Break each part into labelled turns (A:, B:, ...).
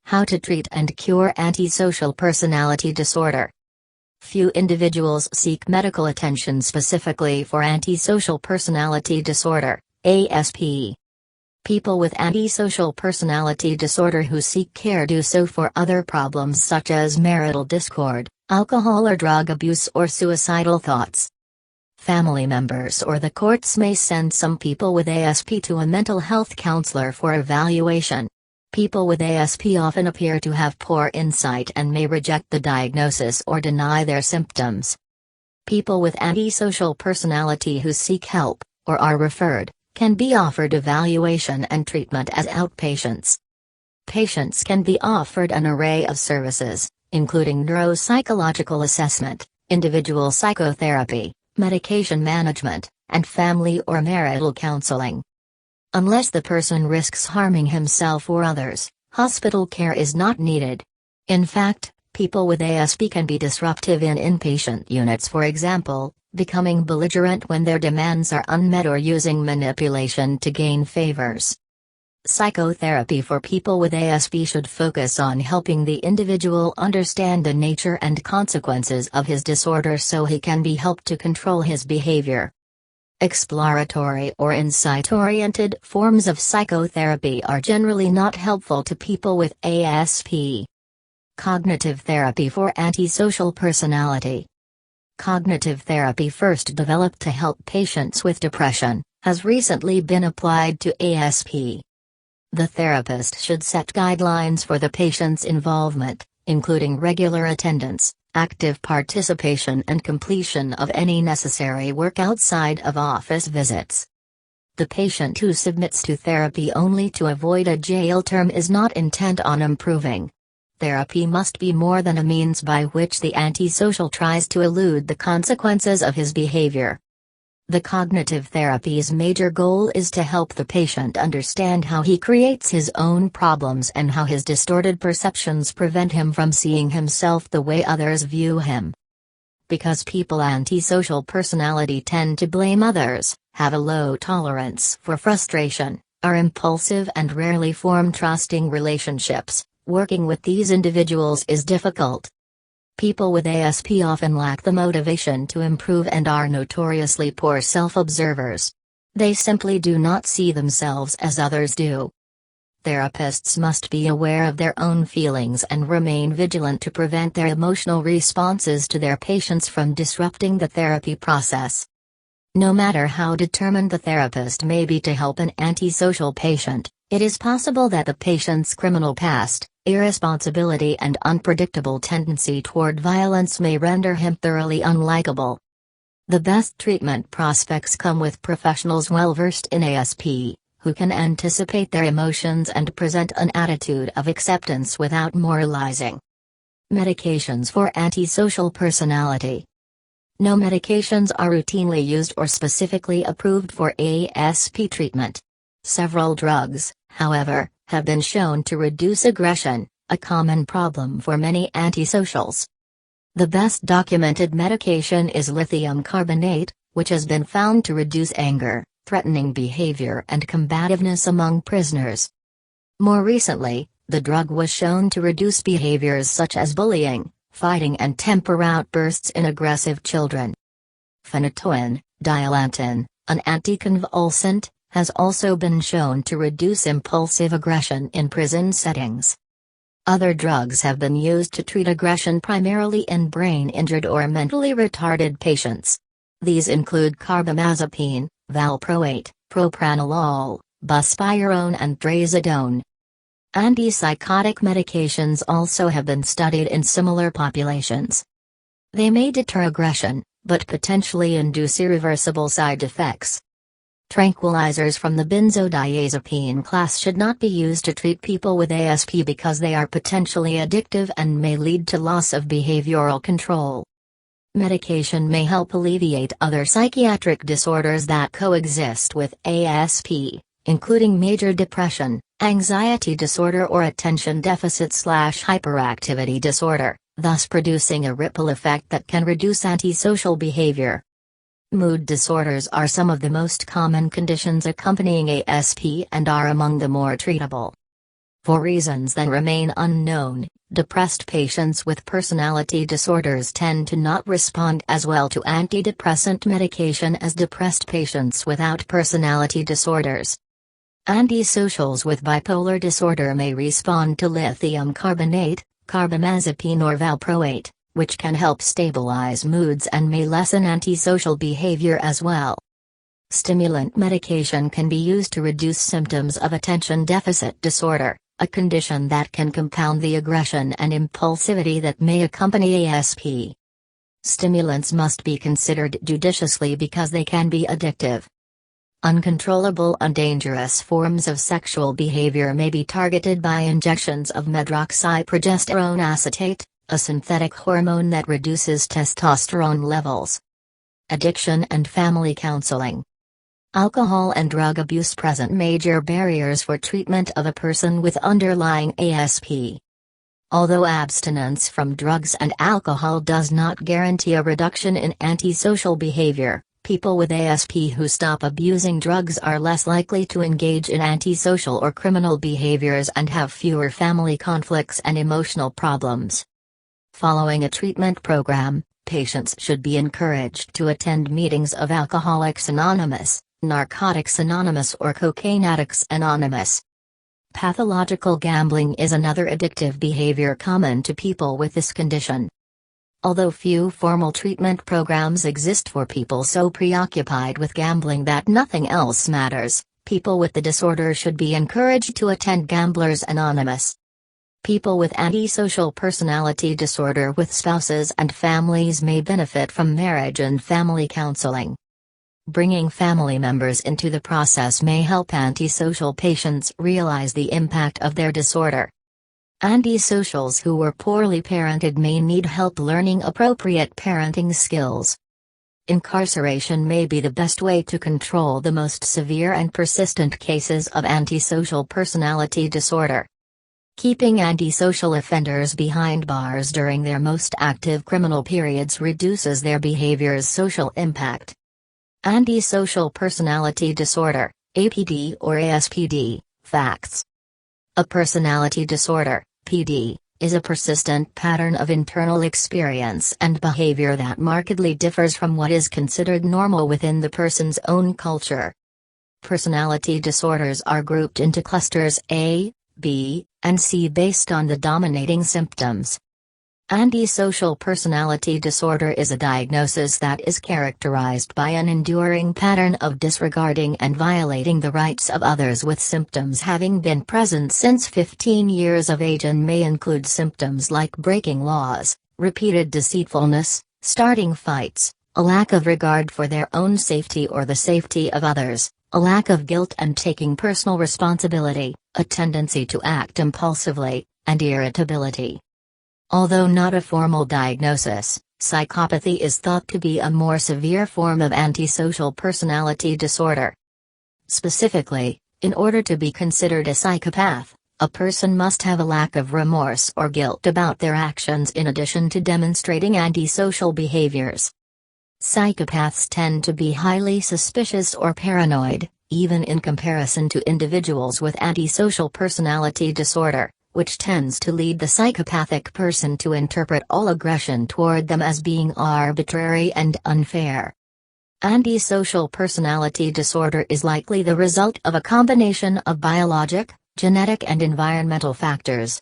A: How to treat and cure antisocial personality disorder. Few individuals seek medical attention specifically for antisocial personality disorder, ASP. People with antisocial personality disorder who seek care do so for other problems such as marital discord, alcohol or drug abuse, or suicidal thoughts. Family members or the courts may send some people with ASP to a mental health counselor for evaluation. People with ASP often appear to have poor insight and may reject the diagnosis or deny their symptoms. People with antisocial personality who seek help, or are referred, can be offered evaluation and treatment as outpatients. Patients can be offered an array of services, including neuropsychological assessment, individual psychotherapy, medication management, and family or marital counseling. Unless the person risks harming himself or others, hospital care is not needed. In fact, people with ASP can be disruptive in inpatient units, for example, becoming belligerent when their demands are unmet or using manipulation to gain favors. Psychotherapy for people with ASP should focus on helping the individual understand the nature and consequences of his disorder so he can be helped to control his behavior. Exploratory or insight-oriented forms of psychotherapy are generally not helpful to people with ASP. Cognitive therapy for antisocial personality. Cognitive therapy, first developed to help patients with depression, has recently been applied to ASP. The therapist should set guidelines for the patient's involvement, including regular attendance, active participation, and completion of any necessary work outside of office visits. The patient who submits to therapy only to avoid a jail term is not intent on improving. Therapy must be more than a means by which the antisocial tries to elude the consequences of his behavior. The cognitive therapy's major goal is to help the patient understand how he creates his own problems and how his distorted perceptions prevent him from seeing himself the way others view him. Because people antisocial personality tend to blame others, have a low tolerance for frustration, are impulsive, and rarely form trusting relationships, working with these individuals is difficult. People with ASP often lack the motivation to improve and are notoriously poor self-observers. They simply do not see themselves as others do. Therapists must be aware of their own feelings and remain vigilant to prevent their emotional responses to their patients from disrupting the therapy process. No matter how determined the therapist may be to help an antisocial patient, it is possible that the patient's criminal past, irresponsibility, and unpredictable tendency toward violence may render him thoroughly unlikable. The best treatment prospects come with professionals well-versed in ASP, who can anticipate their emotions and present an attitude of acceptance without moralizing. Medications for antisocial personality. No medications are routinely used or specifically approved for ASP treatment. Several drugs, however, have been shown to reduce aggression, a common problem for many antisocials. The best documented medication is lithium carbonate, which has been found to reduce anger, threatening behavior, and combativeness among prisoners. More recently, the drug was shown to reduce behaviors such as bullying, fighting, and temper outbursts in aggressive children. Phenytoin, dilantin, an anticonvulsant, has also been shown to reduce impulsive aggression in prison settings. Other drugs have been used to treat aggression primarily in brain-injured or mentally retarded patients. These include carbamazepine, valproate, propranolol, buspirone, and trazodone. Antipsychotic medications also have been studied in similar populations. They may deter aggression, but potentially induce irreversible side effects. Tranquilizers from the benzodiazepine class should not be used to treat people with ASP because they are potentially addictive and may lead to loss of behavioral control. Medication may help alleviate other psychiatric disorders that coexist with ASP, including major depression, anxiety disorder, or attention deficit/hyperactivity disorder, thus producing a ripple effect that can reduce antisocial behavior. Mood disorders are some of the most common conditions accompanying ASP and are among the more treatable. For reasons that remain unknown, depressed patients with personality disorders tend to not respond as well to antidepressant medication as depressed patients without personality disorders. Antisocials with bipolar disorder may respond to lithium carbonate, carbamazepine or valproate, which can help stabilize moods and may lessen antisocial behavior as well. Stimulant medication can be used to reduce symptoms of attention deficit disorder, a condition that can compound the aggression and impulsivity that may accompany ASP. Stimulants must be considered judiciously because they can be addictive. Uncontrollable and dangerous forms of sexual behavior may be targeted by injections of medroxyprogesterone acetate, a synthetic hormone that reduces testosterone levels. Addiction and family counseling. Alcohol and drug abuse present major barriers for treatment of a person with underlying ASP. Although abstinence from drugs and alcohol does not guarantee a reduction in antisocial behavior, people with ASP who stop abusing drugs are less likely to engage in antisocial or criminal behaviors and have fewer family conflicts and emotional problems. Following a treatment program, patients should be encouraged to attend meetings of Alcoholics Anonymous, Narcotics Anonymous or Cocaine Addicts Anonymous. Pathological gambling is another addictive behavior common to people with this condition. Although few formal treatment programs exist for people so preoccupied with gambling that nothing else matters, people with the disorder should be encouraged to attend Gamblers Anonymous. People with antisocial personality disorder with spouses and families may benefit from marriage and family counseling. Bringing family members into the process may help antisocial patients realize the impact of their disorder. Antisocials who were poorly parented may need help learning appropriate parenting skills. Incarceration may be the best way to control the most severe and persistent cases of antisocial personality disorder. Keeping antisocial offenders behind bars during their most active criminal periods reduces their behavior's social impact. Antisocial personality disorder, APD or ASPD, facts. A personality disorder, PD, is a persistent pattern of internal experience and behavior that markedly differs from what is considered normal within the person's own culture. Personality disorders are grouped into clusters A, B, and C based on the dominating symptoms. Antisocial personality disorder is a diagnosis that is characterized by an enduring pattern of disregarding and violating the rights of others, with symptoms having been present since 15 years of age and may include symptoms like breaking laws, repeated deceitfulness, starting fights, a lack of regard for their own safety or the safety of others, a lack of guilt and taking personal responsibility, a tendency to act impulsively, and irritability. Although not a formal diagnosis, psychopathy is thought to be a more severe form of antisocial personality disorder. Specifically, in order to be considered a psychopath, a person must have a lack of remorse or guilt about their actions in addition to demonstrating antisocial behaviors. Psychopaths tend to be highly suspicious or paranoid, even in comparison to individuals with antisocial personality disorder, which tends to lead the psychopathic person to interpret all aggression toward them as being arbitrary and unfair. Antisocial personality disorder is likely the result of a combination of biologic, genetic and environmental factors.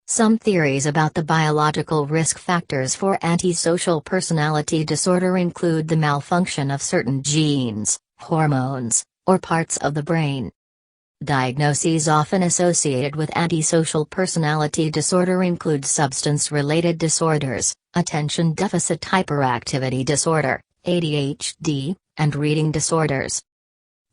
A: Some theories about the biological risk factors for antisocial personality disorder include the malfunction of certain genes, hormones, or parts of the brain. Diagnoses often associated with antisocial personality disorder include substance-related disorders, attention deficit hyperactivity disorder, ADHD, and reading disorders.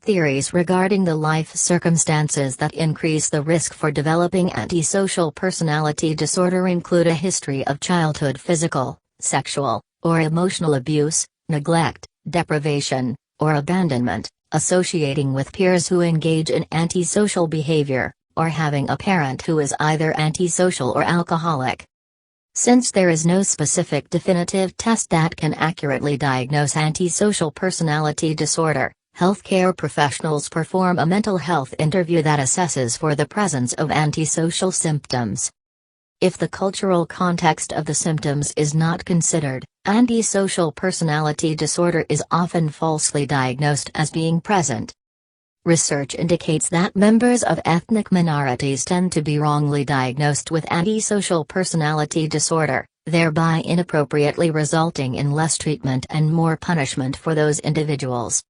A: Theories regarding the life circumstances that increase the risk for developing antisocial personality disorder include a history of childhood physical, sexual, or emotional abuse, neglect, deprivation, or abandonment, associating with peers who engage in antisocial behavior, or having a parent who is either antisocial or alcoholic. Since there is no specific definitive test that can accurately diagnose antisocial personality disorder, Healthcare professionals perform a mental health interview that assesses for the presence of antisocial symptoms. If the cultural context of the symptoms is not considered, antisocial personality disorder is often falsely diagnosed as being present. Research indicates that members of ethnic minorities tend to be wrongly diagnosed with antisocial personality disorder, thereby inappropriately resulting in less treatment and more punishment for those individuals.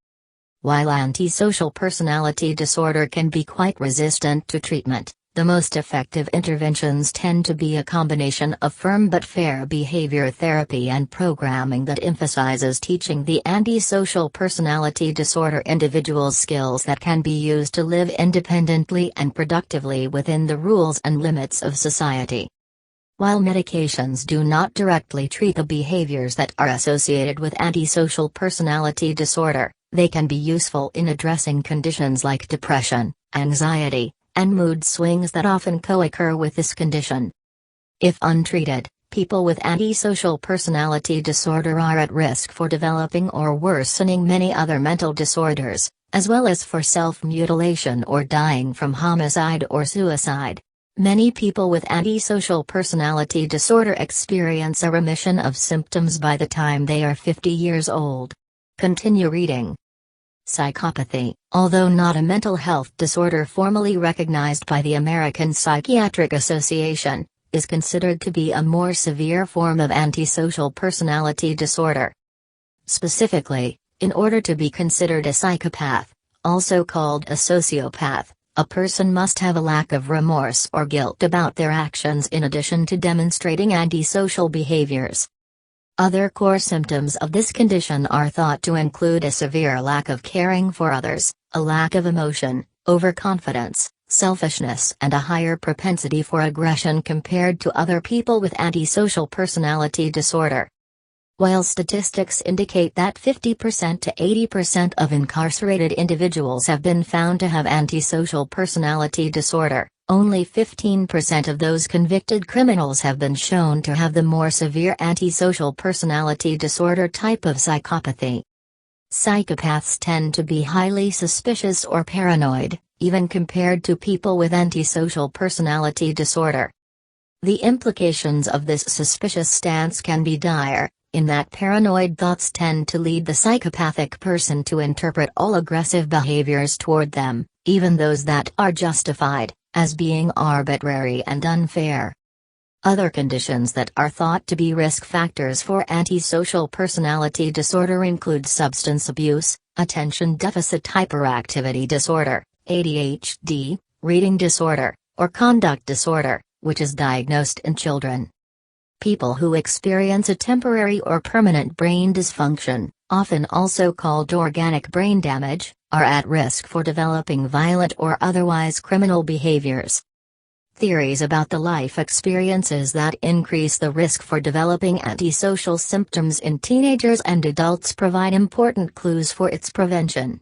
A: While antisocial personality disorder can be quite resistant to treatment, the most effective interventions tend to be a combination of firm but fair behavior therapy and programming that emphasizes teaching the antisocial personality disorder individuals skills that can be used to live independently and productively within the rules and limits of society. While medications do not directly treat the behaviors that are associated with antisocial personality disorder, they can be useful in addressing conditions like depression, anxiety, and mood swings that often co-occur with this condition. If untreated, people with antisocial personality disorder are at risk for developing or worsening many other mental disorders, as well as for self-mutilation or dying from homicide or suicide. Many people with antisocial personality disorder experience a remission of symptoms by the time they are 50 years old. Continue reading. Psychopathy, although not a mental health disorder formally recognized by the American Psychiatric Association, is considered to be a more severe form of antisocial personality disorder. Specifically, in order to be considered a psychopath, also called a sociopath, a person must have a lack of remorse or guilt about their actions in addition to demonstrating antisocial behaviors. Other core symptoms of this condition are thought to include a severe lack of caring for others, a lack of emotion, overconfidence, selfishness, and a higher propensity for aggression compared to other people with antisocial personality disorder. While statistics indicate that 50% to 80% of incarcerated individuals have been found to have antisocial personality disorder, only 15% of those convicted criminals have been shown to have the more severe antisocial personality disorder type of psychopathy. Psychopaths tend to be highly suspicious or paranoid, even compared to people with antisocial personality disorder. The implications of this suspicious stance can be dire, in that paranoid thoughts tend to lead the psychopathic person to interpret all aggressive behaviors toward them, even those that are justified, as being arbitrary and unfair. Other conditions that are thought to be risk factors for antisocial personality disorder include substance abuse, attention deficit hyperactivity disorder, ADHD, reading disorder, or conduct disorder, which is diagnosed in children. People who experience a temporary or permanent brain dysfunction, often also called organic brain damage, are at risk for developing violent or otherwise criminal behaviors. Theories about the life experiences that increase the risk for developing antisocial symptoms in teenagers and adults provide important clues for its prevention.